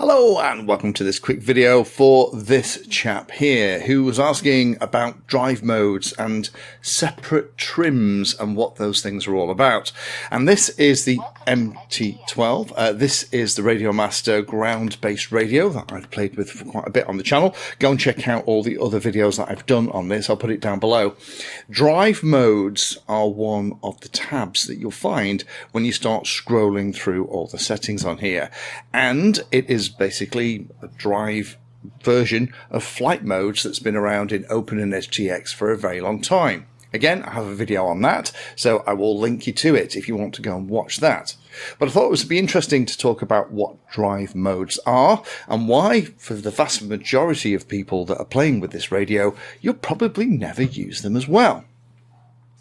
Hello and welcome to this quick video for this chap here who was asking about drive modes and separate trims and what those things are all about. And this is the MT12. This is the Radio Master ground-based radio that I've played with for quite a bit on the channel. Go and check out all the other videos that I've done on this. I'll put it down below. Drive modes are one of the tabs that you'll find when you start scrolling through all the settings on here. And it is basically a drive version of flight modes that's been around in Open and EdgeTX for a very long time. Again, I have a video on that, so I will link you to it if you want to go and watch that. But I thought it would be interesting to talk about what drive modes are and why, for the vast majority of people that are playing with this radio, you'll probably never use them as well.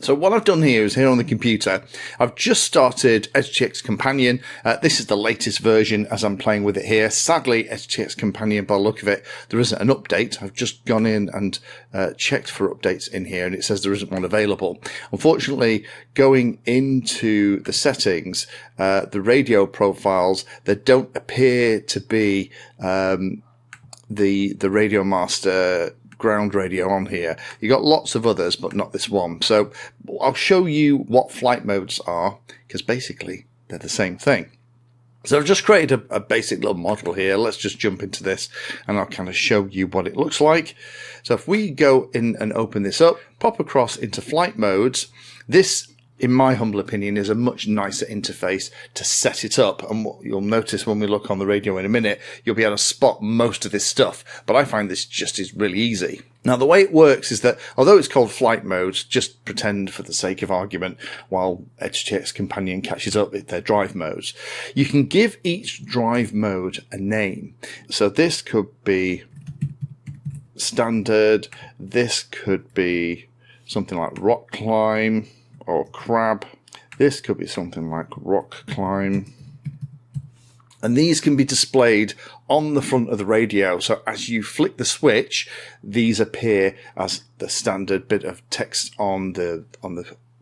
So what I've done here is here on the computer, I've just started EdgeTX Companion. This is the latest version as I'm playing with it here. Sadly, EdgeTX Companion, by the look of it, there isn't an update. I've just gone in and checked for updates in here and it says there isn't one available. Unfortunately, going into the settings, the radio profiles, there don't appear to be the Radio Master ground radio on here. You got lots of others, but not this one. So I'll show you what flight modes are, because basically they're the same thing. So I've just created a basic little model here. Let's just jump into this and I'll kind of show you what it looks like. So if we go in and open this up, pop across into flight modes, this, in my humble opinion, is a much nicer interface to set it up. And what you'll notice when we look on the radio in a minute, you'll be able to spot most of this stuff. But I find this just is really easy. Now, the way it works is that, although it's called flight modes, just pretend for the sake of argument, while EdgeTX Companion catches up with their drive modes, you can give each drive mode a name. So this could be standard. This could be something like rock climb, or crab. This could be something like rock climb. And these can be displayed on the front of the radio. So as you flick the switch, these appear as the standard bit of text on the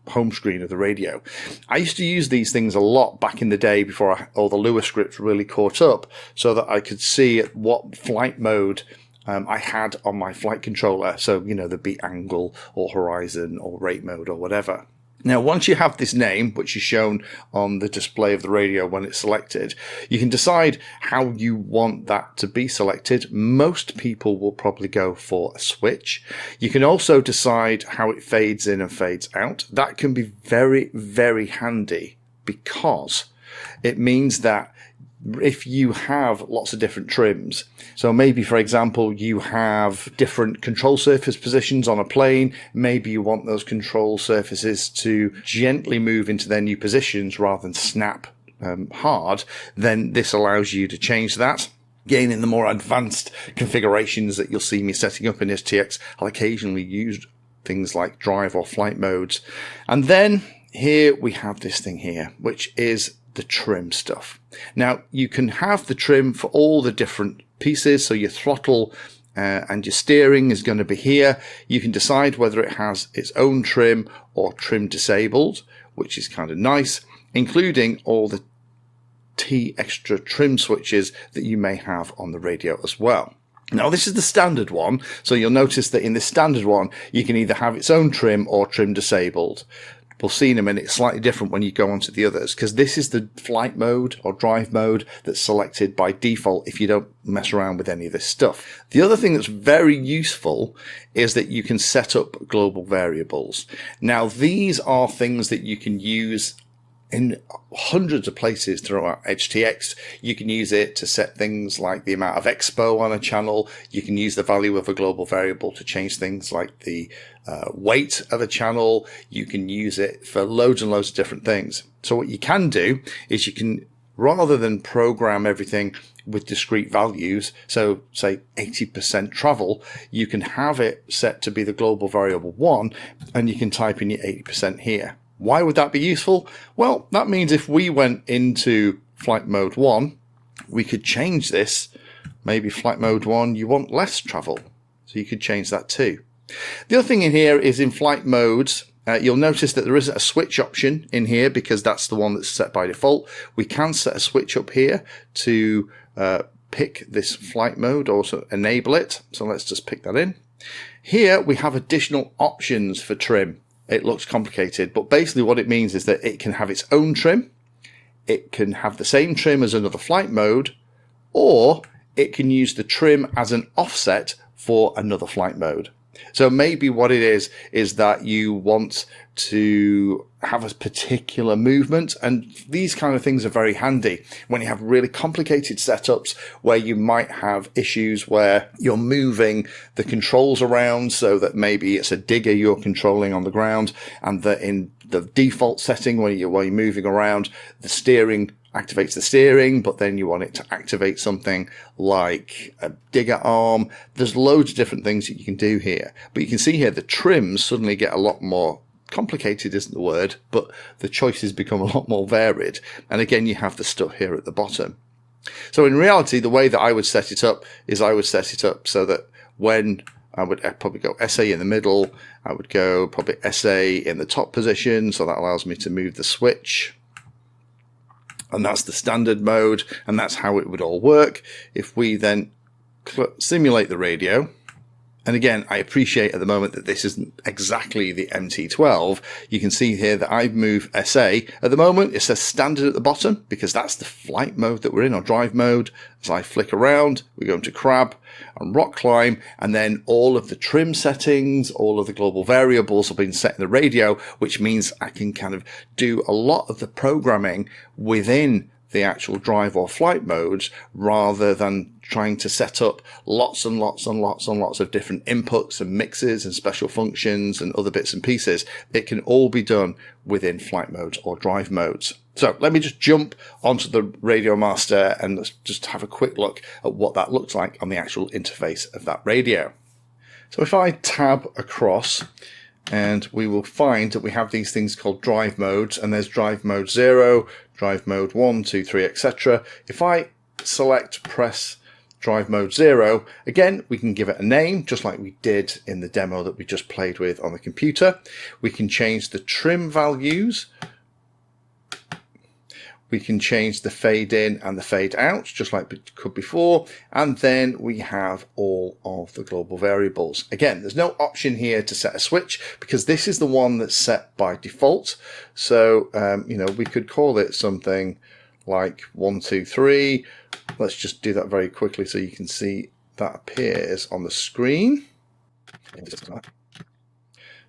home screen of the radio. I used to use these things a lot back in the day before all the Lua scripts really caught up, so that I could see what flight mode I had on my flight controller. So, you know, the beat angle or horizon or rate mode or whatever. Now, once you have this name, which is shown on the display of the radio when it's selected, you can decide how you want that to be selected. Most people will probably go for a switch. You can also decide how it fades in and fades out. That can be very, very handy because it means that if you have lots of different trims, so maybe, for example, you have different control surface positions on a plane, maybe you want those control surfaces to gently move into their new positions rather than snap hard, then this allows you to change that. Again, in the more advanced configurations that you'll see me setting up in EdgeTX, I'll occasionally use things like drive or flight modes. And then here we have this thing here, which is the trim stuff. Now, you can have the trim for all the different pieces. So your throttle and your steering is going to be here. You can decide whether it has its own trim or trim disabled, which is kind of nice, including all the T extra trim switches that you may have on the radio as well. Now, this is the standard one. So you'll notice that in the standard one, you can either have its own trim or trim disabled. We'll see in a minute, it's slightly different when you go on to the others, because this is the flight mode or drive mode that's selected by default if you don't mess around with any of this stuff. The other thing that's very useful is that you can set up global variables. Now, these are things that you can use in hundreds of places throughout EdgeTX. You can use it to set things like the amount of expo on a channel. You can use the value of a global variable to change things like the weight of a channel. You can use it for loads and loads of different things. So what you can do is you can, rather than program everything with discrete values, so say 80% travel, you can have it set to be the global variable 1 and you can type in your 80% here. Why would that be useful? Well, that means if we went into flight mode 1, we could change this. Maybe flight mode 1, you want less travel. So you could change that too. The other thing in here is in flight modes, you'll notice that there isn't a switch option in here because that's the one that's set by default. We can set a switch up here to pick this flight mode, also enable it. So let's just pick that in. Here we have additional options for trim. It looks complicated, but basically what it means is that it can have its own trim, it can have the same trim as another flight mode, or it can use the trim as an offset for another flight mode. So maybe what it is that you want to have a particular movement, and these kind of things are very handy when you have really complicated setups where you might have issues where you're moving the controls around, so that maybe it's a digger you're controlling on the ground, and that in the default setting where you're moving around, the steering activates the steering, but then you want it to activate something like a digger arm. There's loads of different things that you can do here, but you can see here the trims suddenly get a lot more complicated, isn't the word, but the choices become a lot more varied. And again, you have the stuff here at the bottom. So in reality, the way that I would set it up is I would set it up so that when I would probably go SA in the middle, I would go probably SA in the top position, so that allows me to move the switch. And that's the standard mode, and that's how it would all work. If we then simulate the radio, and again, I appreciate at the moment that this isn't exactly the MT12. You can see here that I move SA. At the moment, it says standard at the bottom because that's the flight mode that we're in, or drive mode. As I flick around, we go into crab and rock climb, and then all of the trim settings, all of the global variables have been set in the radio, which means I can kind of do a lot of the programming within the actual drive or flight modes rather than trying to set up lots and lots and lots and lots of different inputs and mixes and special functions and other bits and pieces. It can all be done within flight modes or drive modes. So let me just jump onto the Radio Master and let's just have a quick look at what that looks like on the actual interface of that radio. So if I tab across, and we will find that we have these things called drive modes, and there's drive mode 0, drive mode 1, 2, 3, etc. If I press drive mode 0, again, we can give it a name, just like we did in the demo that we just played with on the computer. We can change the trim values. We can change the fade in and the fade out, just like we could before. And then we have all of the global variables. Again, there's no option here to set a switch because this is the one that's set by default. So, we could call it something like 1, 2, 3. Let's just do that very quickly so you can see that appears on the screen.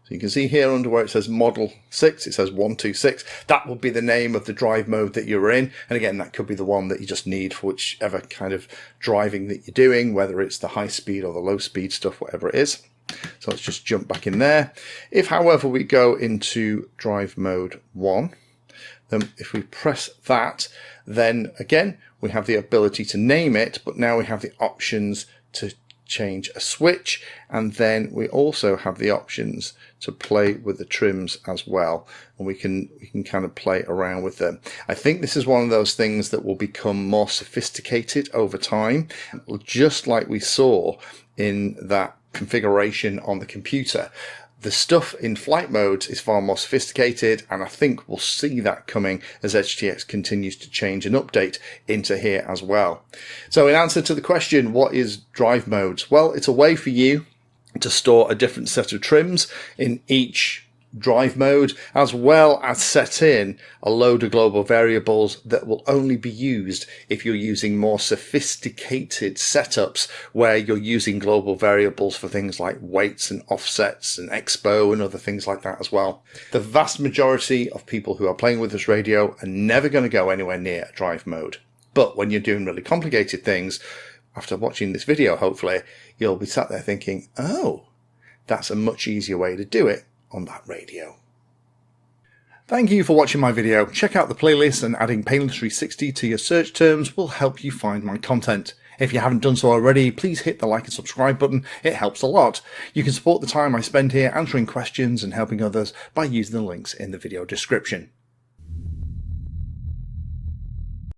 So you can see here under where it says model 6, it says 126. That will be the name of the drive mode that you're in. And again, that could be the one that you just need for whichever kind of driving that you're doing, whether it's the high speed or the low speed stuff, whatever it is. So let's just jump back in there. If, however, we go into drive mode 1, then if we press that, then again, we have the ability to name it, but now we have the options to change a switch, and then we also have the options to play with the trims as well, and we can kind of play around with them. I think this is one of those things that will become more sophisticated over time, just like we saw in that configuration on the computer. The stuff in flight modes is far more sophisticated, and I think we'll see that coming as EdgeTX continues to change and update into here as well. So in answer to the question, what is drive modes? Well, it's a way for you to store a different set of trims in each drive mode, as well as set in a load of global variables that will only be used if you're using more sophisticated setups where you're using global variables for things like weights and offsets and expo and other things like that as well. The vast majority of people who are playing with this radio are never going to go anywhere near a drive mode. But when you're doing really complicated things, after watching this video, hopefully, you'll be sat there thinking, oh, that's a much easier way to do it on that radio. Thank you for watching my video. Check out the playlist, and adding Pedantry 360 to your search terms will help you find my content. If you haven't done so already, please hit the like and subscribe button. It helps a lot. You can support the time I spend here answering questions and helping others by using the links in the video description.